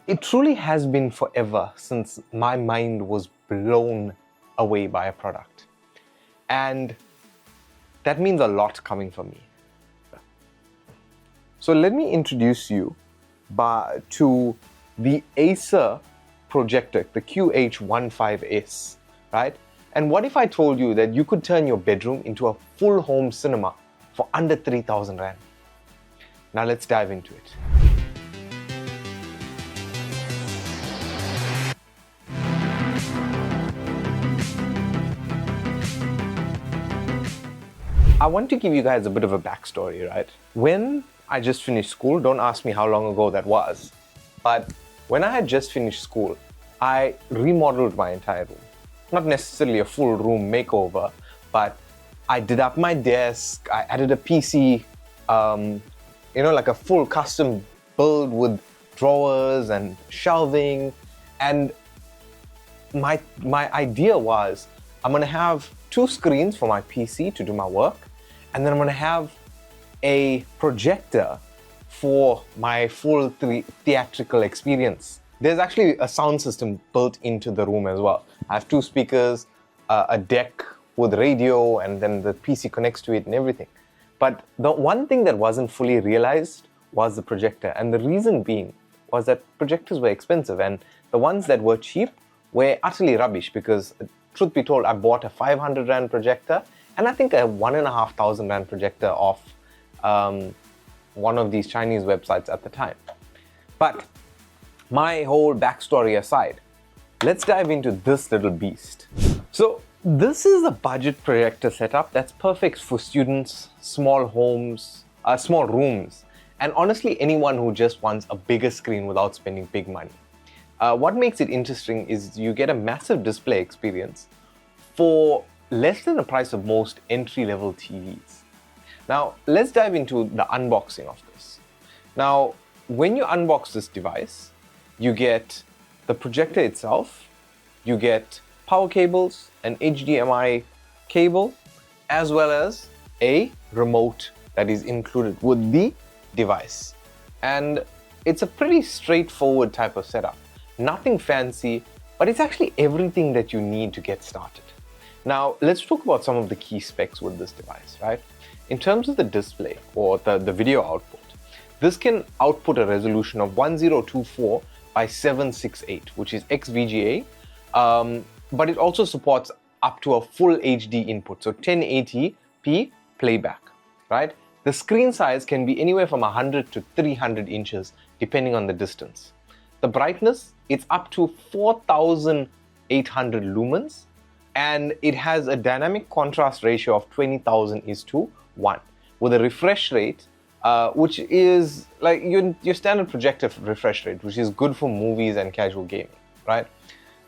It truly has been forever since my mind was blown away by a product. And that means a lot coming from me. So let me introduce you to the Acer Projector, the QH15s, right? And what if I told you that you could turn your bedroom into a full home cinema for under 3,000 Rand? Now let's dive into it. I want to give you guys a bit of a backstory, right? When I just finished school, don't ask me how long ago that was, but when I had just finished school, I remodeled my entire room. Not necessarily a full room makeover, but I did up my desk, I added a PC, like a full custom build with drawers and shelving. And my idea was, I'm gonna have 2 screens for my PC to do my work, and then I'm gonna have a projector for my full theatrical experience. There's actually a sound system built into the room as well. I have 2 speakers, a deck with radio, and then the PC connects to it and everything. But the one thing that wasn't fully realized was the projector. And the reason being was that projectors were expensive, and the ones that were cheap were utterly rubbish because, truth be told, I bought a 500 Rand projector and I think a 1,500 Rand projector off one of these Chinese websites at the time. But my whole backstory aside, let's dive into this little beast. So this is a budget projector setup that's perfect for students, small homes, small rooms, and honestly anyone who just wants a bigger screen without spending big money. What makes it interesting is you get a massive display experience for less than the price of most entry-level TVs. Now, let's dive into the unboxing of this. Now, when you unbox this device, you get the projector itself, you get power cables, an HDMI cable, as well as a remote that is included with the device. And it's a pretty straightforward type of setup. Nothing fancy, but it's actually everything that you need to get started. Now, let's talk about some of the key specs with this device, right? In terms of the display or the video output, this can output a resolution of 1024 by 768, which is XVGA, but it also supports up to a full HD input, so 1080p playback, right? The screen size can be anywhere from 100 to 300 inches, depending on the distance. The brightness, it's up to 4,800 lumens, and it has a dynamic contrast ratio of 20,000:1, with a refresh rate, which is like your standard projector refresh rate, which is good for movies and casual gaming, right?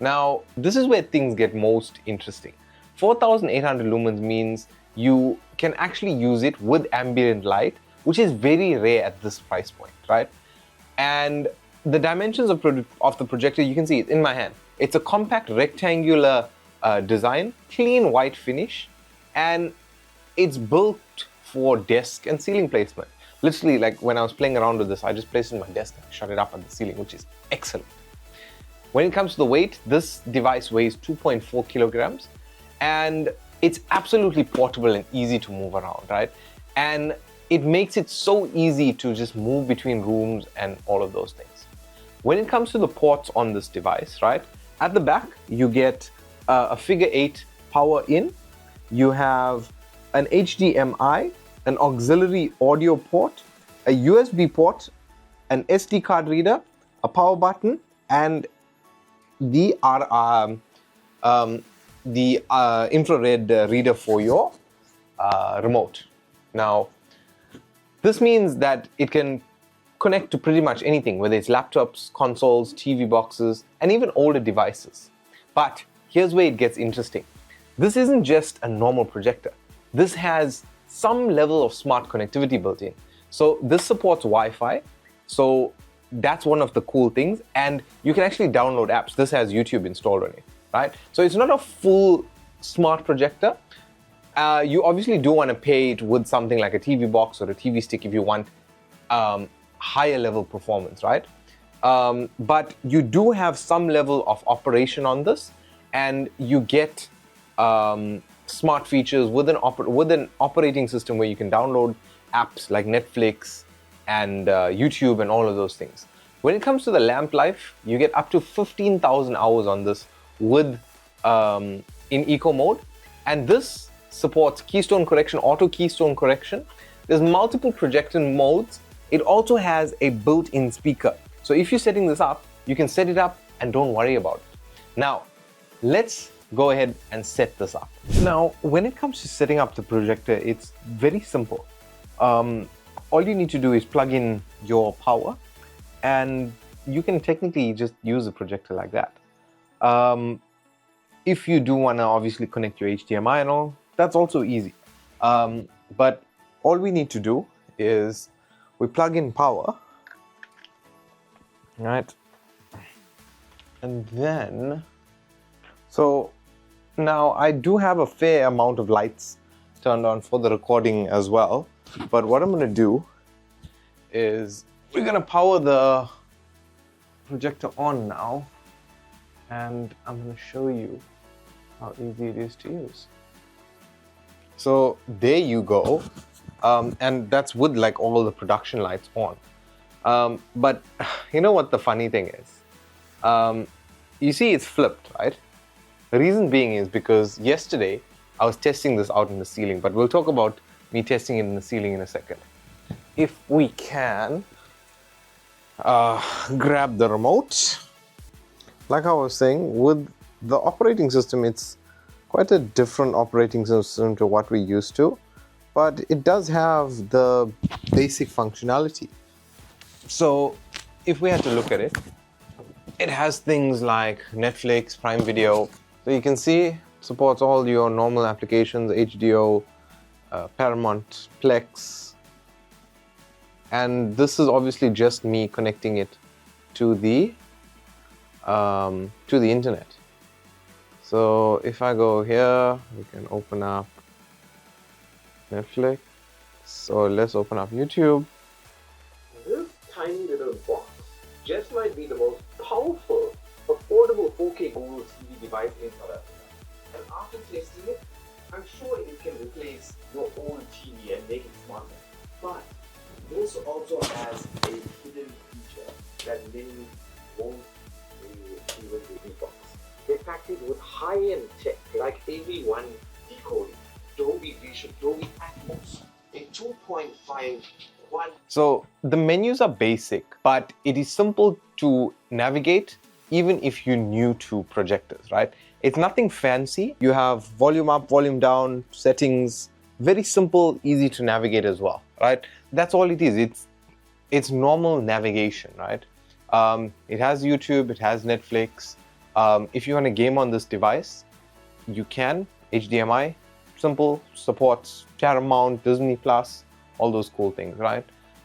Now, this is where things get most interesting. 4,800 lumens means you can actually use it with ambient light, which is very rare at this price point, right? And the dimensions of the projector, you can see it in my hand. It's a compact rectangular design, clean white finish, and it's built for desk and ceiling placement. Literally, like when I was playing around with this, I just placed it on my desk and shut it up at the ceiling, which is excellent. When it comes to the weight, this device weighs 2.4 kilograms, and it's absolutely portable and easy to move around, right? And it makes it so easy to just move between rooms and all of those things. When it comes to the ports on this device, right? At the back, you get a figure 8 power in, you have an HDMI, an auxiliary audio port, a USB port, an SD card reader, a power button, and the infrared reader for your remote. Now, this means that it can connect to pretty much anything, whether it's laptops, consoles, TV boxes, and even older devices. But here's where it gets interesting. This isn't just a normal projector. This has some level of smart connectivity built in. So this supports Wi-Fi. So that's one of the cool things. And you can actually download apps. This has YouTube installed on it, right? So it's not a full smart projector. You obviously do want to pair it with something like a TV box or a TV stick if you want higher level performance, right? But you do have some level of operation on this, and you get smart features with an operating system where you can download apps like Netflix and YouTube and all of those things. When it comes to the lamp life, you get up to 15,000 hours on this with in eco mode, and this supports keystone correction, auto keystone correction. There's multiple projector modes. It also has a built-in speaker. So if you're setting this up, you can set it up and don't worry about it. Now, let's go ahead and set this up. Now, when it comes to setting up the projector, it's very simple. All you need to do is plug in your power, and you can technically just use the projector like that. If you do want to obviously connect your HDMI and all, that's also easy. But all we need to do is we plug in power, right? And then, so now I do have a fair amount of lights turned on for the recording as well. But what I'm going to do is we're going to power the projector on now, and I'm going to show you how easy it is to use. So there you go. And that's with like all the production lights on. But you know what the funny thing is? You see it's flipped, right? The reason being is because yesterday I was testing this out in the ceiling, but we'll talk about me testing it in the ceiling in a second. If we can grab the remote. Like I was saying, with the operating system, it's quite a different operating system to what we're used to, but it does have the basic functionality. So if we had to look at it, it has things like Netflix, Prime Video. So you can see supports all your normal applications, HDO, Paramount, Plex. And this is obviously just me connecting it to the internet. So if I go here, we can open up Netflix. So let's open up YouTube. This tiny little box just might be the most powerful, affordable 4K Google TV device in South Africa. And after testing it, I'm sure it can replace your old TV and make it smarter. But this also has a hidden feature that many won't see with the big box. They packed it with high-end tech like AV1 decoding, Dolby Vision, Dolby Atmos, a 2.5 quad. So the menus are basic, but it is simple to navigate even if you're new to projectors, right? It's nothing fancy. You have volume up, volume down, settings, very simple, easy to navigate as well, right? That's all it is. It's normal navigation, right? It has YouTube, it has Netflix. If you want to game on this device, you can. HDMI, simple, supports Paramount, Disney Plus, all those cool things, right?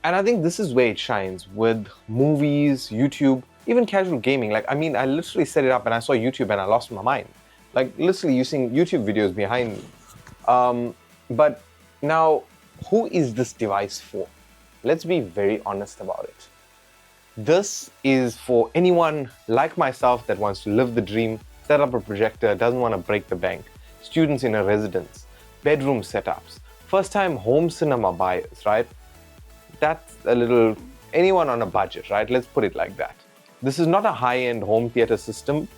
And I think this is where it shines with movies, YouTube, even casual gaming. Like, I mean, I literally set it up and I saw YouTube and I lost my mind. Like, literally using YouTube videos behind me. But now, who is this device for? Let's be very honest about it. This is for anyone like myself that wants to live the dream, set up a projector, doesn't want to break the bank, students in a residence, bedroom setups, first-time home cinema buyers, right? That's a little, anyone on a budget, right? Let's put it like that. This is not a high-end home theater system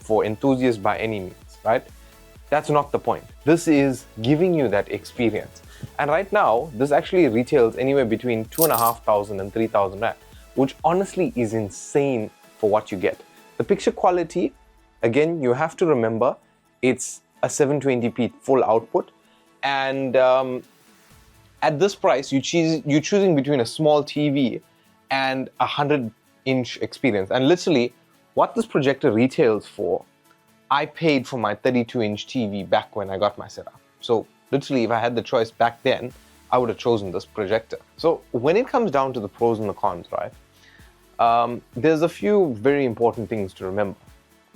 for enthusiasts by any means, right? That's not the point. This is giving you that experience. And right now, this actually retails anywhere between 2,500 and 3,000 Rand, which honestly is insane for what you get. The picture quality, again, you have to remember, it's a 720p full output. And at this price, you're choosing between a small TV and a 100-inch experience. And literally, what this projector retails for, I paid for my 32-inch TV back when I got my setup. So literally, if I had the choice back then, I would have chosen this projector. So when it comes down to the pros and the cons, right? There's a few very important things to remember.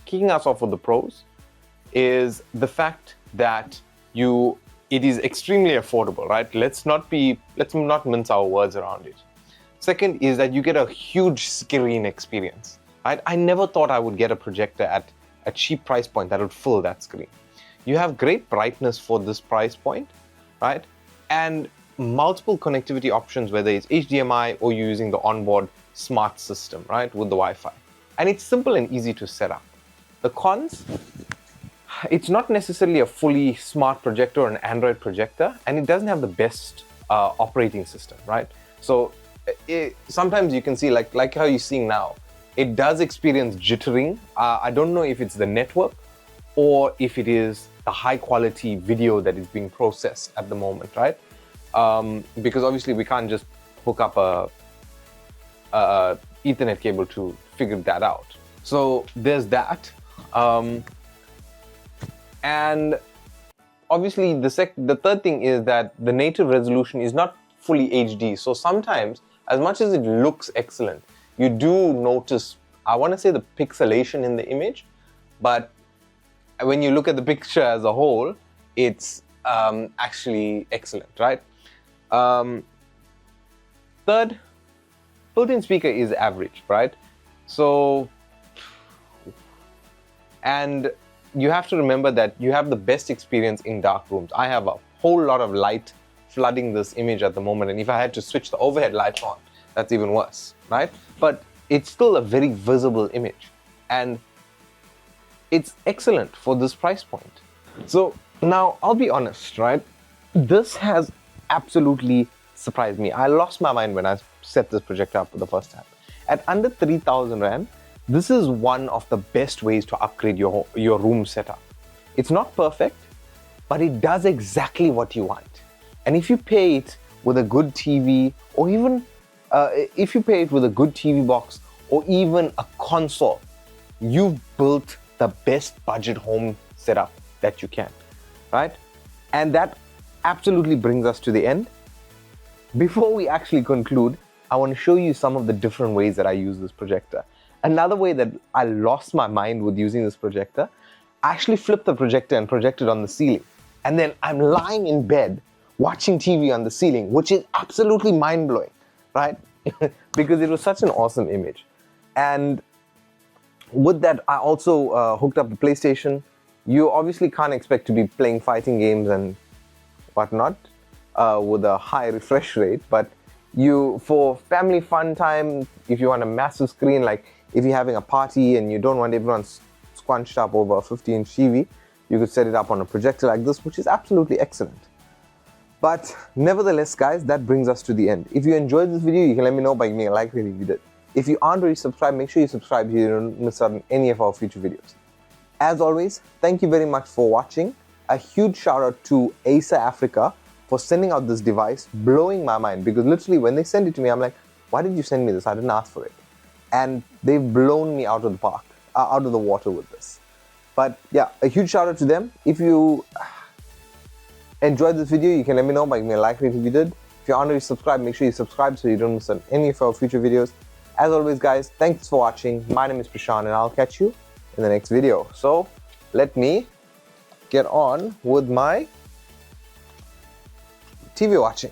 Kicking us off with the pros is the fact that it is extremely affordable, right? Let's not mince our words around it. Second is that you get a huge screen experience, right? I never thought I would get a projector at a cheap price point that would fill that screen. You have great brightness for this price point, right? And multiple connectivity options, whether it's HDMI or you're using the onboard smart system, right, with the Wi-Fi. And it's simple and easy to set up. The cons, it's not necessarily a fully smart projector or an Android projector, and it doesn't have the best operating system, right? So sometimes you can see, like how you're seeing now, it does experience jittering. I don't know if it's the network or if it is the high quality video that is being processed at the moment, right? Because obviously we can't just hook up a Ethernet cable to figure that out. So there's that. And obviously the third thing is that the native resolution is not fully HD. So sometimes, as much as it looks excellent, you do notice, I want to say, the pixelation in the image, but when you look at the picture as a whole, it's actually excellent, right? Third, built-in speaker is average, right? So, and you have to remember that you have the best experience in dark rooms. I have a whole lot of light flooding this image at the moment, and if I had to switch the overhead lights on, that's even worse, right? But it's still a very visible image, and it's excellent for this price point. So now I'll be honest, right? This has absolutely surprised me. I lost my mind when I set this projector up for the first time. At under 3,000 Rand, this is one of the best ways to upgrade your room setup. It's not perfect, but it does exactly what you want. And if you pair it with a good TV, or even if you pair it with a good TV box, or even a console, you've built the best budget home setup that you can, right? And that absolutely brings us to the end. Before we actually conclude, I want to show you some of the different ways that I use this projector. Another way that I lost my mind with using this projector, I actually flipped the projector and projected on the ceiling. And then I'm lying in bed watching TV on the ceiling, which is absolutely mind-blowing, right? Because it was such an awesome image. And with that, I also hooked up the PlayStation. You obviously can't expect to be playing fighting games and whatnot with a high refresh rate, but for family fun time, if you want a massive screen, like if you're having a party and you don't want everyone squunched up over a 50-inch TV, you could set it up on a projector like this, which is absolutely excellent. But nevertheless, guys, that brings us to the end. If you enjoyed this video, you can let me know by giving me a like rate if you did. If you aren't already subscribed, make sure you subscribe so you don't miss out on any of our future videos. As always, thank you very much for watching. A huge shout out to Acer Africa for sending out this device, blowing my mind, because literally when they sent it to me, I'm like, why did you send me this? I didn't ask for it. And they've blown me out of the park, out of the water with this. But yeah, a huge shout out to them. If you enjoyed this video, you can let me know by giving me a like rate if you did. If you aren't already subscribed, make sure you subscribe so you don't miss on any of our future videos. As always, guys, thanks for watching. My name is Prashant, and I'll catch you in the next video. So let me get on with my TV watching.